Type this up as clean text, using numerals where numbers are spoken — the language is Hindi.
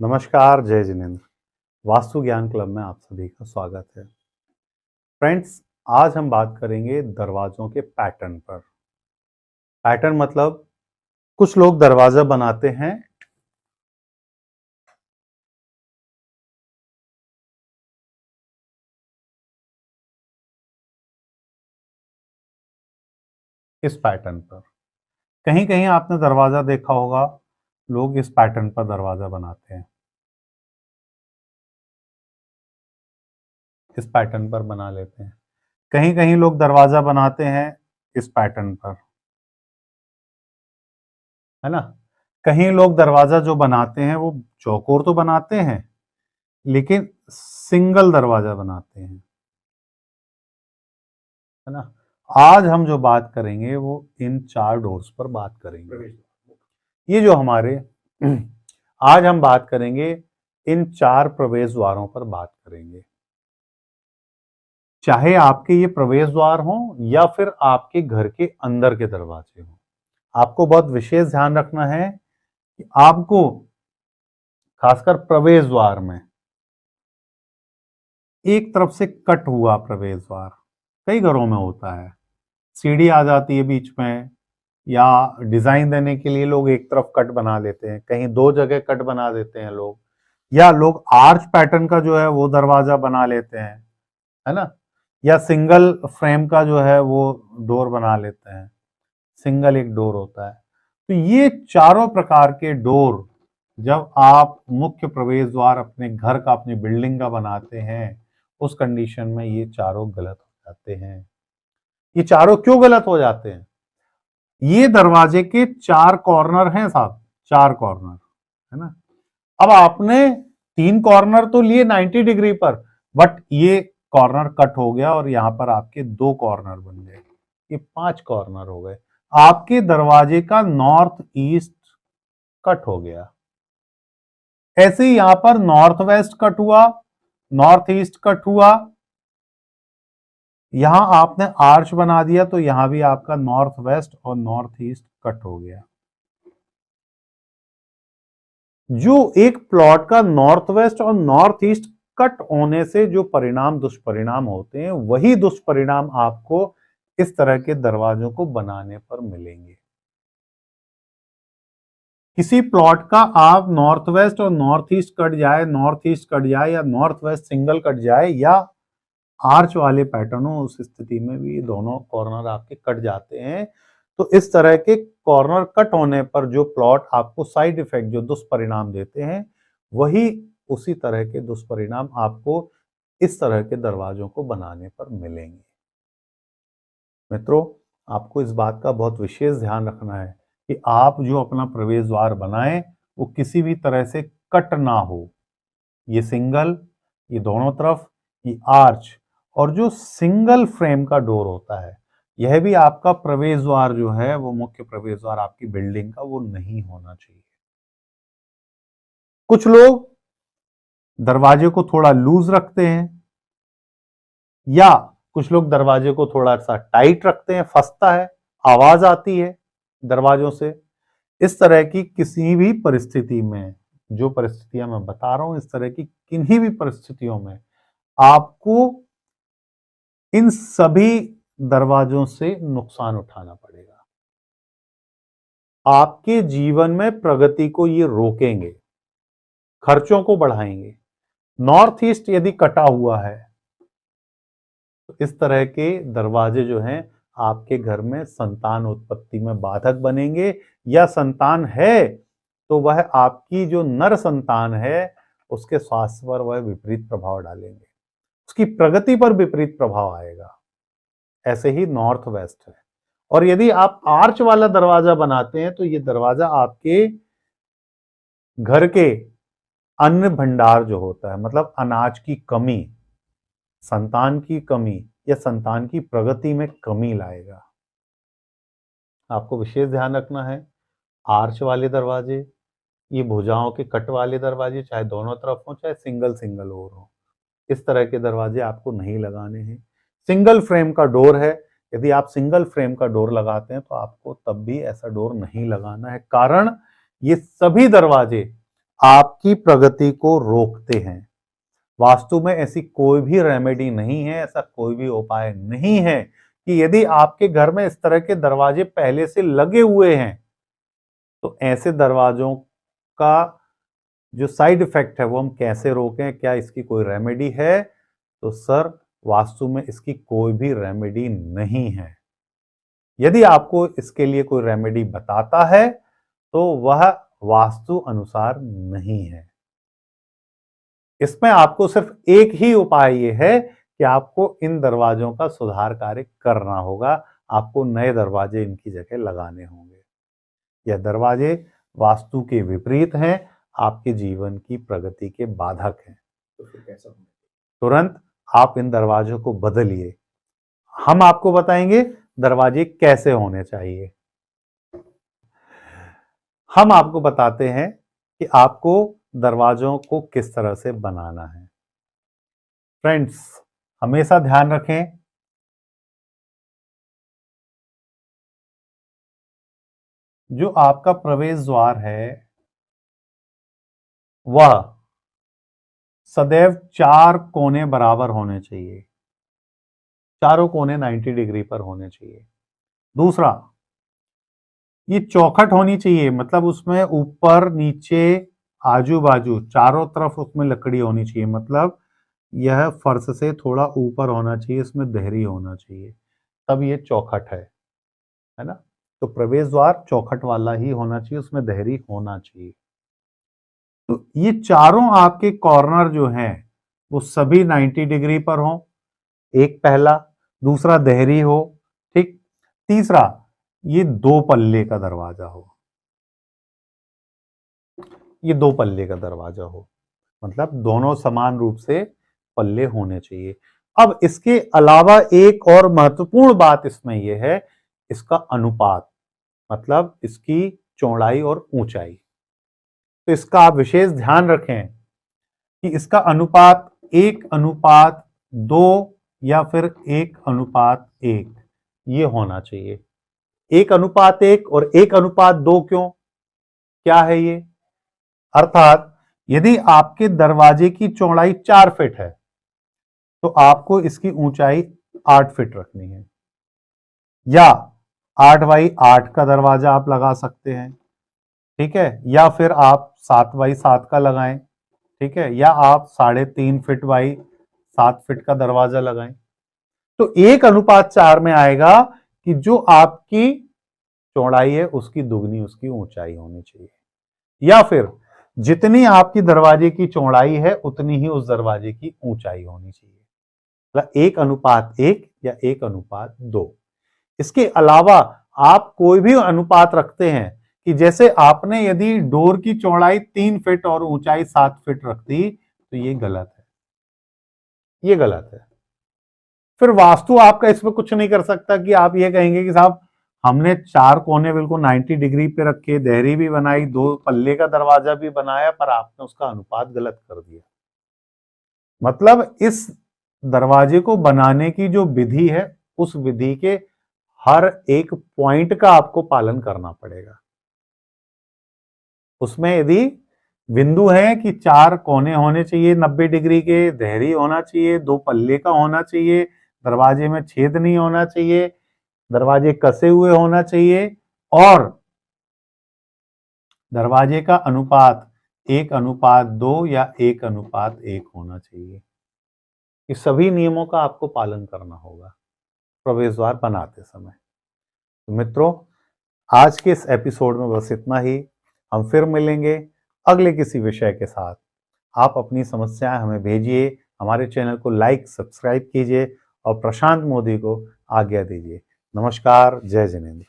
नमस्कार, जय जिनेन्द्र। वास्तु ज्ञान क्लब में आप सभी का स्वागत है। फ्रेंड्स, आज हम बात करेंगे दरवाजों के पैटर्न पर। पैटर्न मतलब कुछ लोग दरवाजा बनाते हैं इस पैटर्न पर। कहीं कहीं आपने दरवाजा देखा होगा, लोग इस पैटर्न पर दरवाजा बनाते हैं, इस पैटर्न पर बना लेते हैं। कहीं कहीं लोग दरवाजा बनाते हैं इस पैटर्न पर, है ना। कहीं लोग दरवाजा जो बनाते हैं वो चौकोर तो बनाते हैं, लेकिन सिंगल दरवाजा बनाते हैं, है ना। आज हम जो बात करेंगे वो इन 4 डोर्स पर बात करेंगे। ये जो हमारे आज हम बात करेंगे इन 4 प्रवेश द्वारों पर बात करेंगे। चाहे आपके ये प्रवेश द्वार हो या फिर आपके घर के अंदर के दरवाजे हो, आपको बहुत विशेष ध्यान रखना है कि आपको खासकर प्रवेश द्वार में एक तरफ से कट हुआ प्रवेश द्वार कई घरों में होता है। सीढ़ी आ जाती है बीच में, या डिजाइन देने के लिए लोग एक तरफ कट बना लेते हैं, कहीं 2 जगह कट बना देते हैं लोग, या लोग आर्च पैटर्न का जो है वो दरवाजा बना लेते हैं, है ना। या सिंगल फ्रेम का जो है वो डोर बना लेते हैं, सिंगल एक डोर होता है। तो ये चारों प्रकार के डोर जब आप मुख्य प्रवेश द्वार अपने घर का, अपनी बिल्डिंग का बनाते हैं, उस कंडीशन में ये चारों गलत हो जाते हैं। ये चारों क्यों गलत हो जाते हैं? ये दरवाजे के 4 कॉर्नर हैं साहब, 4 कॉर्नर, है ना। अब आपने 3 कॉर्नर तो लिए 90 डिग्री पर, बट ये कॉर्नर कट हो गया और यहां पर आपके 2 कॉर्नर बन गए, ये 5 कॉर्नर हो गए। आपके दरवाजे का नॉर्थ ईस्ट कट हो गया। ऐसे ही यहां पर नॉर्थ वेस्ट कट हुआ, नॉर्थ ईस्ट कट हुआ, यहां आपने आर्च बना दिया तो यहां भी आपका नॉर्थ वेस्ट और नॉर्थ ईस्ट कट हो गया। जो एक प्लॉट का नॉर्थ वेस्ट और नॉर्थ ईस्ट कट होने से जो परिणाम दुष्परिणाम होते हैं, वही दुष्परिणाम आपको इस तरह के दरवाजों को बनाने पर मिलेंगे। किसी प्लॉट का आप नॉर्थ वेस्ट और नॉर्थ ईस्ट कट जाए, नॉर्थ ईस्ट कट जाए, या नॉर्थ वेस्ट सिंगल कट जाए, या आर्च वाले पैटर्न हो, उस स्थिति में भी दोनों कॉर्नर आपके कट जाते हैं। तो इस तरह के कॉर्नर कट होने पर जो प्लॉट आपको साइड इफेक्ट, जो दुष्परिणाम देते हैं, वही उसी तरह के दुष्परिणाम आपको इस तरह के दरवाजों को बनाने पर मिलेंगे। मित्रों, आपको इस बात का बहुत विशेष ध्यान रखना है कि आप जो अपना प्रवेश द्वार बनाएं वो किसी भी तरह से कट ना हो। ये सिंगल, ये दोनों तरफ, ये आर्च, और जो सिंगल फ्रेम का डोर होता है, यह भी आपका प्रवेश द्वार जो है, वो मुख्य प्रवेश द्वार आपकी बिल्डिंग का, वो नहीं होना चाहिए। कुछ लोग दरवाजे को थोड़ा लूज रखते हैं, या कुछ लोग दरवाजे को थोड़ा सा टाइट रखते हैं, फंसता है, आवाज आती है दरवाजों से। इस तरह की किसी भी परिस्थिति में, जो परिस्थितियां मैं बता रहा हूं, इस तरह की किन्हीं भी परिस्थितियों में आपको इन सभी दरवाजों से नुकसान उठाना पड़ेगा। आपके जीवन में प्रगति को ये रोकेंगे, खर्चों को बढ़ाएंगे। नॉर्थ ईस्ट यदि कटा हुआ है तो इस तरह के दरवाजे जो हैं आपके घर में संतान उत्पत्ति में बाधक बनेंगे, या संतान है तो वह आपकी जो नर संतान है उसके स्वास्थ्य पर वह विपरीत प्रभाव डालेंगे, उसकी प्रगति पर विपरीत प्रभाव आएगा। ऐसे ही नॉर्थ वेस्ट है। और यदि आप आर्च वाला दरवाजा बनाते हैं तो ये दरवाजा आपके घर के अन्न भंडार जो होता है, मतलब अनाज की कमी, संतान की कमी या संतान की प्रगति में कमी लाएगा। आपको विशेष ध्यान रखना है, आर्च वाले दरवाजे, ये भुजाओं के कट वाले दरवाजे, चाहे दोनों तरफ हो चाहे सिंगल सिंगल और हो, इस तरह के दरवाजे आपको नहीं लगाने हैं। सिंगल फ्रेम का डोर है, यदि आप सिंगल फ्रेम का डोर लगाते हैं तो आपको तब भी ऐसा डोर नहीं लगाना है। कारण ये सभी दरवाजे आपकी प्रगति को रोकते हैं। वास्तु में ऐसी कोई भी रेमेडी नहीं है, ऐसा कोई भी उपाय नहीं है कि यदि आपके घर में इस तरह के दरवाजे पहले से लगे हुए हैं तो ऐसे दरवाजों का जो साइड इफेक्ट है वो हम कैसे रोकें, क्या इसकी कोई रेमेडी है? तो सर, वास्तु में इसकी कोई भी रेमेडी नहीं है। यदि आपको इसके लिए कोई रेमेडी बताता है तो वह वास्तु अनुसार नहीं है। इसमें आपको सिर्फ एक ही उपाय ये है कि आपको इन दरवाजों का सुधार कार्य करना होगा, आपको नए दरवाजे इनकी जगह लगाने होंगे। यह दरवाजे वास्तु के विपरीत हैं, आपके जीवन की प्रगति के बाधक हैं। तो फिर कैसा होगा? तुरंत आप इन दरवाजों को बदलिए। हम आपको बताएंगे दरवाजे कैसे होने चाहिए। हम आपको बताते हैं कि आपको दरवाजों को किस तरह से बनाना है। फ्रेंड्स, हमेशा ध्यान रखें, जो आपका प्रवेश द्वार है वह सदैव 4 कोने बराबर होने चाहिए, चारों कोने 90 डिग्री पर होने चाहिए। दूसरा, ये चौखट होनी चाहिए, मतलब उसमें ऊपर नीचे आजू बाजू चारों तरफ उसमें लकड़ी होनी चाहिए, मतलब यह फर्श से थोड़ा ऊपर होना चाहिए, इसमें देहरी होना चाहिए, तब ये चौखट है ना। तो प्रवेश द्वार चौखट वाला ही होना चाहिए, उसमें देहरी होना चाहिए। तो ये चारों आपके कॉर्नर जो हैं वो सभी 90 डिग्री पर हो, एक पहला। दूसरा देहरी हो, ठीक। तीसरा, ये 2 पल्ले का दरवाजा हो, ये 2 पल्ले का दरवाजा हो, मतलब दोनों समान रूप से पल्ले होने चाहिए। अब इसके अलावा एक और महत्वपूर्ण बात इसमें यह है, इसका अनुपात, मतलब इसकी चौड़ाई और ऊंचाई। तो इसका आप विशेष ध्यान रखें कि इसका अनुपात 1:2 या फिर 1:1 ये होना चाहिए। 1:1 और 1:2 क्यों, क्या है ये? अर्थात यदि आपके दरवाजे की चौड़ाई 4 फीट है तो आपको इसकी ऊंचाई 8 फीट रखनी है, या 8x8 का दरवाजा आप लगा सकते हैं, ठीक है, या फिर आप 7x7 का लगाएं, ठीक है, या आप 3.5 फीट बाई 7 फीट का दरवाजा लगाएं। तो 1:4 में आएगा कि जो आपकी चौड़ाई है उसकी दुगनी उसकी ऊंचाई होनी चाहिए, या फिर जितनी आपकी दरवाजे की चौड़ाई है उतनी ही उस दरवाजे की ऊंचाई होनी चाहिए, मतलब 1:1 या 1:2। इसके अलावा आप कोई भी अनुपात रखते हैं कि जैसे आपने यदि डोर की चौड़ाई 3 फीट और ऊंचाई 7 फीट रख दी तो ये गलत है, ये गलत है। फिर वास्तु आपका इसमें कुछ नहीं कर सकता कि आप ये कहेंगे कि साहब हमने 4 कोने बिल्कुल 90 डिग्री पे रखे, देहरी भी बनाई, 2 पल्ले का दरवाजा भी बनाया, पर आपने उसका अनुपात गलत कर दिया। मतलब इस दरवाजे को बनाने की जो विधि है उस विधि के हर एक पॉइंट का आपको पालन करना पड़ेगा। उसमें यदि बिंदु है कि 4 कोने होने चाहिए 90 डिग्री के, देहरी होना चाहिए, 2 पल्ले का होना चाहिए, दरवाजे में छेद नहीं होना चाहिए, दरवाजे कसे हुए होना चाहिए, और दरवाजे का अनुपात 1:2 या 1:1 होना चाहिए। इस सभी नियमों का आपको पालन करना होगा प्रवेश द्वार बनाते समय। तो मित्रों, आज के इस एपिसोड में बस इतना ही। हम फिर मिलेंगे अगले किसी विषय के साथ। आप अपनी समस्याएं हमें भेजिए, हमारे चैनल को लाइक सब्सक्राइब कीजिए और प्रशांत मोदी को आज्ञा दीजिए। नमस्कार, जय जिनेंद्र।